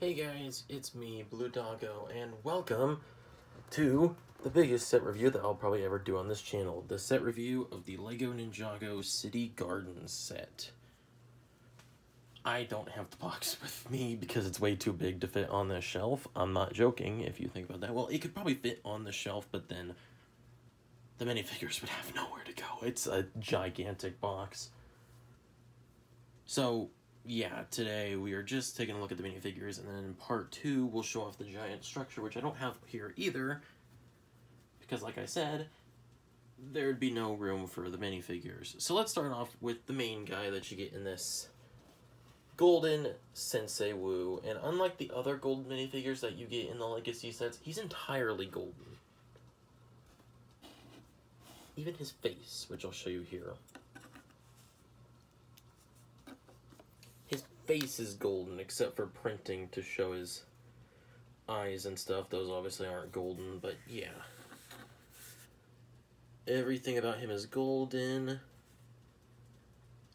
Hey guys, it's me, Blue Doggo, and welcome to the biggest set review that I'll probably ever do on this channel. The set review of the LEGO Ninjago City Gardens set. I don't have the box with me because it's way too big to fit on this shelf. I'm not joking if you think about that. Well, it could probably fit on the shelf, but then the minifigures would have nowhere to go. It's a gigantic box. So, yeah, today we are just taking a look at the minifigures, and then in part 2 we'll show off the giant structure, which I don't have here either, because like I said, there'd be no room for the minifigures. So let's start off with the main guy that you get in this golden Sensei Wu, and unlike the other golden minifigures that you get in the Legacy sets, he's entirely golden. Even his face, which I'll show you here. His face is golden, except for printing to show his eyes and stuff. Those obviously aren't golden, but yeah. Everything about him is golden.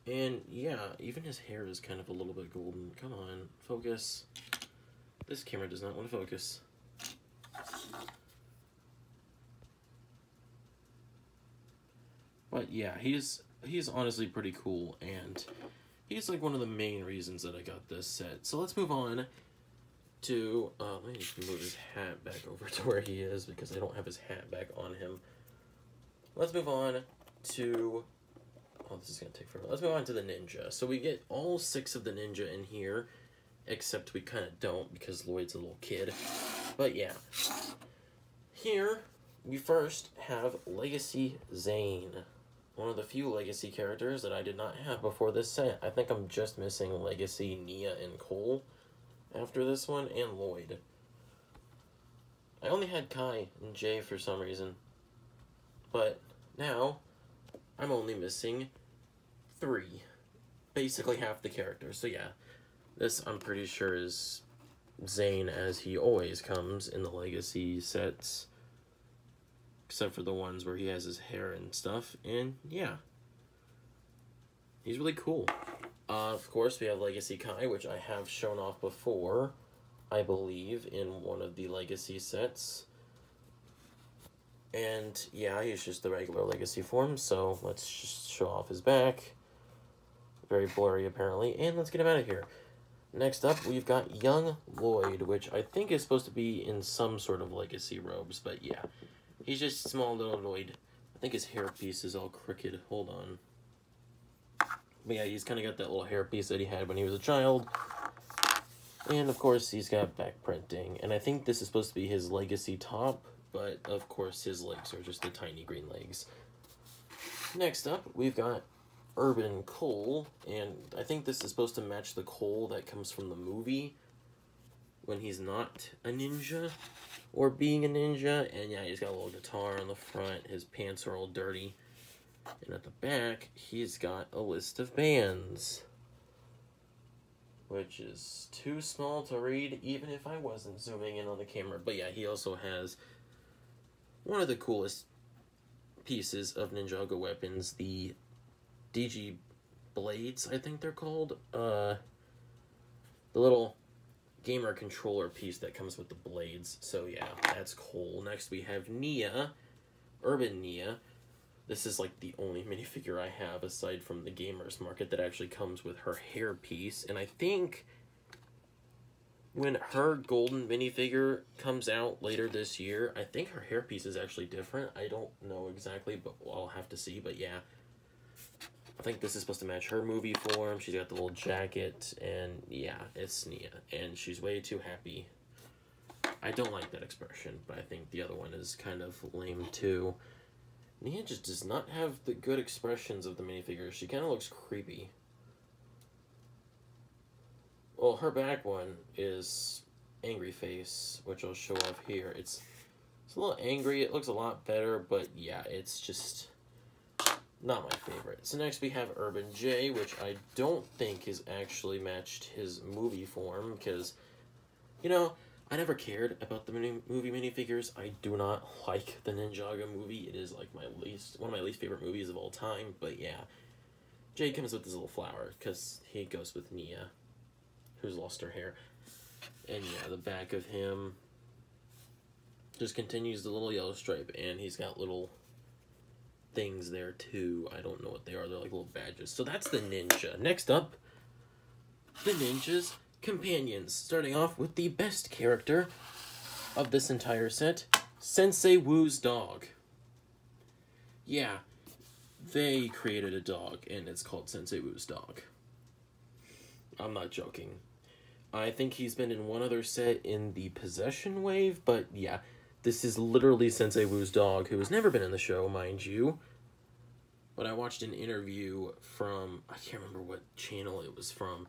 And yeah, even his hair is kind of a little bit golden. Come on, focus. This camera does not want to focus. But yeah, he's honestly pretty cool, and he's like one of the main reasons that I got this set. So let's move on to, let me just move his hat back over to where he is because I don't have his hat back on him. Let's move on to, oh, this is going to take forever. Let's move on to the ninja. So we get all 6 of the ninja in here, except we kind of don't because Lloyd's a little kid. But yeah, here we first have Legacy Zane. One of the few Legacy characters that I did not have before this set. I think I'm just missing Legacy, Nia, and Cole after this one, and Lloyd. I only had Kai and Jay for some reason. But now, I'm only missing 3. Basically half the characters. So yeah, this I'm pretty sure is Zane as he always comes in the Legacy sets. Except for the ones where he has his hair and stuff. And yeah, he's really cool. Of course, we have Legacy Kai, which I have shown off before, I believe, in one of the Legacy sets. And yeah, he's just the regular Legacy form, so let's just show off his back. Very blurry, apparently. And let's get him out of here. Next up, we've got Young Lloyd, which I think is supposed to be in some sort of Legacy robes, but yeah. He's just small little Lloyd. I think his hairpiece is all crooked. Hold on. But yeah, he's kind of got that little hairpiece that he had when he was a child. And of course, he's got back printing. And I think this is supposed to be his Legacy top. But of course, his legs are just the tiny green legs. Next up, we've got Urban Cole. And I think this is supposed to match the Cole that comes from the movie when he's not a ninja. Or being a ninja, and yeah, he's got a little guitar on the front, his pants are all dirty, and at the back, he's got a list of bands, which is too small to read, even if I wasn't zooming in on the camera. But yeah, he also has one of the coolest pieces of Ninjago weapons, the DG Blades, I think they're called, the little gamer controller piece that comes with the blades. So yeah, that's cool. Next we have Nia, Urban Nia. This is like the only minifigure I have aside from the Gamers Market that actually comes with her hair piece. And I think when her golden minifigure comes out later this year, I think her hair piece is actually different. I don't know exactly, but I'll have to see. But yeah, I think this is supposed to match her movie form. She's got the little jacket, and yeah, it's Nia, and she's way too happy. I don't like that expression, but I think the other one is kind of lame too. Nia just does not have the good expressions of the minifigures. She kind of looks creepy. Well, her back one is Angry Face, which I'll show off here. It's a little angry. It looks a lot better, but yeah, it's just not my favorite. So next we have Urban J, which I don't think has actually matched his movie form, because, you know, I never cared about the movie minifigures. I do not like the Ninjago movie. It is like one of my least favorite movies of all time, but yeah. Jay comes with this little flower, because he goes with Nia, who's lost her hair. And yeah, the back of him just continues the little yellow stripe, and he's got little things there too. I don't know what they are. They're like little badges. So that's the ninja. Next up, the ninja's companions. Starting off with the best character of this entire set, Sensei Wu's dog. Yeah, they created a dog, and it's called Sensei Wu's dog. I'm not joking. I think he's been in one other set in the Possession Wave, but yeah, this is literally Sensei Wu's dog, who has never been in the show, mind you. But I watched an interview from, I can't remember what channel it was from,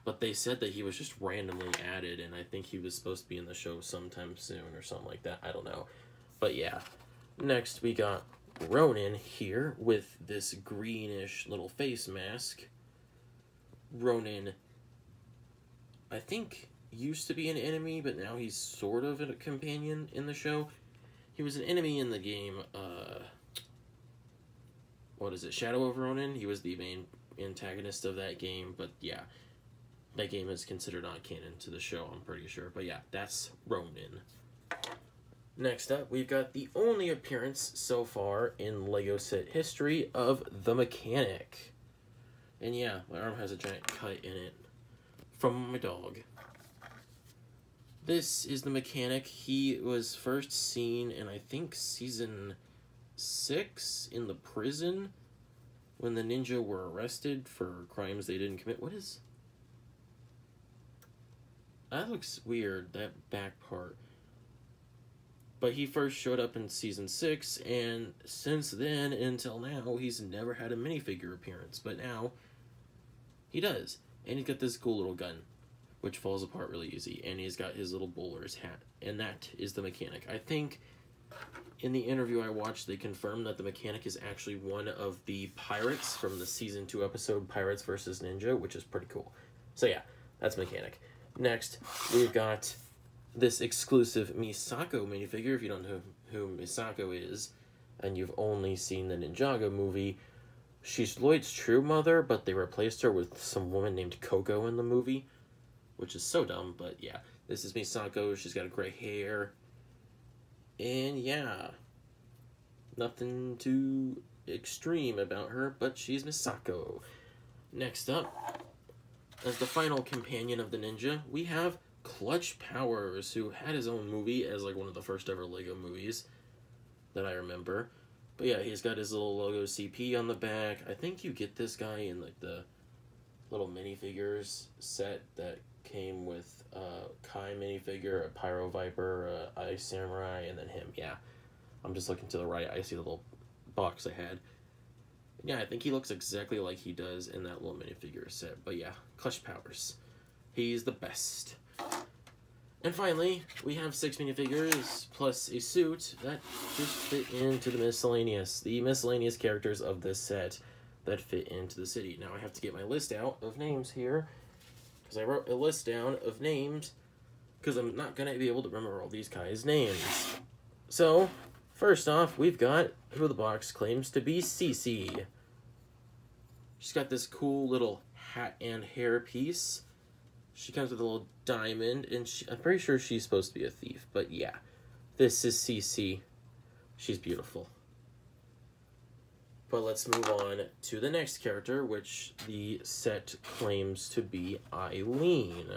but they said that he was just randomly added, and I think he was supposed to be in the show sometime soon or something like that. I don't know. But yeah. Next, we got Ronin here with this greenish little face mask. Ronin, I think, used to be an enemy, but now he's sort of a companion in the show. He was an enemy in the game, what is it, Shadow of Ronin? He was the main antagonist of that game, but yeah, that game is considered not canon to the show, I'm pretty sure. But yeah, that's Ronin. Next up, we've got the only appearance so far in LEGO set history of the Mechanic. And yeah, my arm has a giant cut in it from my dog. This is the Mechanic. He was first seen in, I think, season 6 in the prison when the ninja were arrested for crimes they didn't commit. What is... That looks weird, that back part. But he first showed up in season 6, and since then until now, he's never had a minifigure appearance. But now, he does. And he's got this cool little gun, which falls apart really easy. And he's got his little bowler's hat. And that is the Mechanic. I think in the interview I watched, they confirmed that the Mechanic is actually one of the pirates from the season 2 episode Pirates vs. Ninja, which is pretty cool. So yeah, that's Mechanic. Next, we've got this exclusive Misako minifigure. If you don't know who Misako is, and you've only seen the Ninjago movie, she's Lloyd's true mother, but they replaced her with some woman named Coco in the movie, which is so dumb, but yeah. This is Misako. She's got gray hair. And yeah, nothing too extreme about her, but she's Misako. Next up, as the final companion of the ninja, we have Clutch Powers, who had his own movie as like one of the first ever LEGO movies that I remember. But yeah, he's got his little logo CP on the back. I think you get this guy in like the little minifigures set that came with Kai minifigure, a Pyro Viper, Ice Samurai, and then him. Yeah, I'm just looking to the right. I see the little box I had. Yeah, I think he looks exactly like he does in that little minifigure set. But yeah, Clutch Powers. He's the best. And finally, we have 6 minifigures plus a suit that just fit into the miscellaneous characters of this set that fit into the city. Now I have to get my list out of names here, because I wrote a list down of names, because I'm not going to be able to remember all these guys' names. So, first off, we've got who the box claims to be Cece. She's got this cool little hat and hair piece. She comes with a little diamond, and I'm pretty sure she's supposed to be a thief. But yeah, this is Cece. She's beautiful. But let's move on to the next character, which the set claims to be Eileen.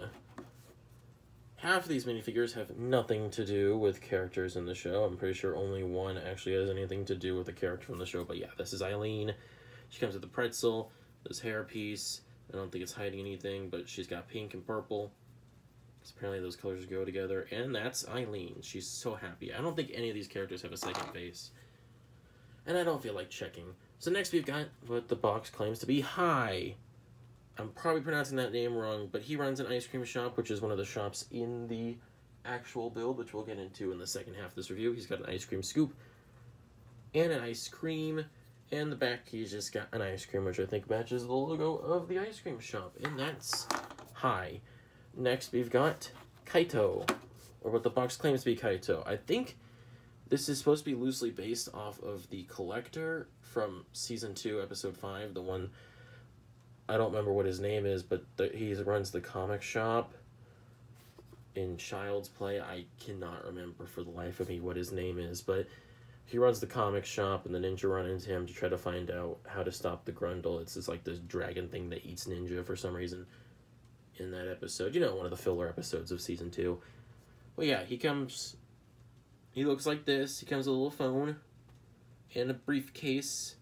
Half of these minifigures have nothing to do with characters in the show. I'm pretty sure only one actually has anything to do with a character from the show. But yeah, this is Eileen. She comes with the pretzel, this hair piece. I don't think it's hiding anything, but she's got pink and purple. So apparently those colors go together. And that's Eileen. She's so happy. I don't think any of these characters have a second face. And I don't feel like checking. So next we've got what the box claims to be Hi. I'm probably pronouncing that name wrong, but he runs an ice cream shop, which is one of the shops in the actual build, which we'll get into in the second half of this review. He's got an ice cream scoop and an ice cream. And the back, he's just got an ice cream, which I think matches the logo of the ice cream shop. And that's Hi. Next, we've got Kaito, or what the box claims to be Kaito. I think this is supposed to be loosely based off of the Collector from Season 2, Episode 5. The one, I don't remember what his name is, but he runs the comic shop. in Child's Play. I cannot remember for the life of me what his name is, but he runs the comic shop, and the ninja run into him to try to find out how to stop the Grundle. It's just like this dragon thing that eats ninja for some reason in that episode. You know, one of the filler episodes of season 2. Well, yeah, he looks like this. He comes with a little phone and a briefcase.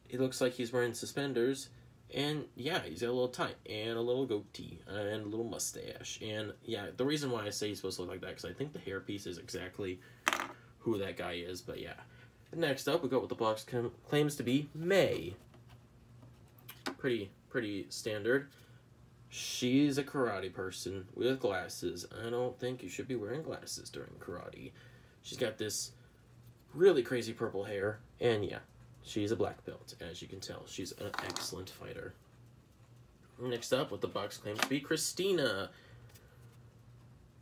He looks like he's wearing suspenders. And, yeah, he's got a little tie and a little goatee and a little mustache. And, yeah, the reason why I say he's supposed to look like that, because I think the hairpiece is exactly who that guy is. But, yeah. Next up, we got what the box claims to be May. Pretty standard. She's a karate person with glasses. I don't think you should be wearing glasses during karate. She's got this really crazy purple hair. And, yeah. She's a black belt, as you can tell. She's an excellent fighter. Next up, what the box claims to be Christina.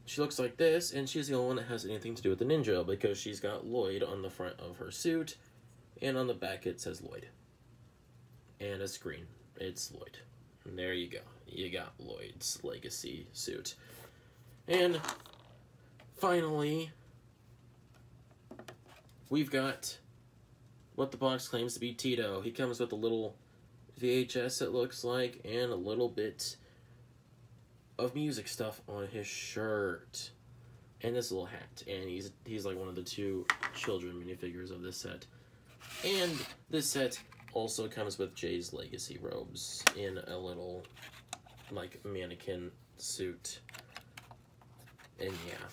She looks like this, and she's the only one that has anything to do with the ninja, because she's got Lloyd on the front of her suit, and on the back it says Lloyd. And a screen. It's Lloyd. And there you go. You got Lloyd's legacy suit. And finally, we've got what the box claims to be Tito. He comes with a little VHS, it looks like, and a little bit of music stuff on his shirt. And this little hat. And he's like one of the 2 children minifigures of this set. And this set also comes with Jay's legacy robes in a little, like, mannequin suit. And yeah.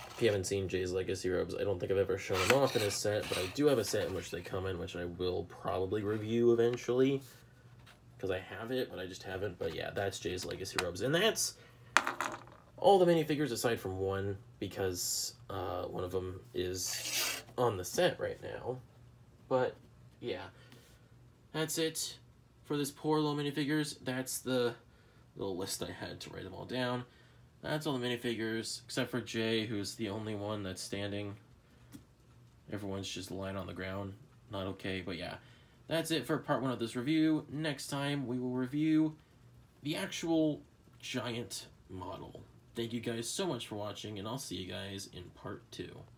If you haven't seen Jay's legacy robes, I don't think I've ever shown them off in a set, but I do have a set in which they come in, which I will probably review eventually, because I have it, but I just haven't. But yeah, that's Jay's legacy robes, and that's all the minifigures aside from one, because one of them is on the set right now. But yeah, that's it for this poor little minifigures. That's the little list I had to write them all down. That's all the minifigures, except for Jay, who's the only one that's standing. Everyone's just lying on the ground. Not okay, but yeah. That's it for part 1 of this review. Next time, we will review the actual giant model. Thank you guys so much for watching, and I'll see you guys in part 2.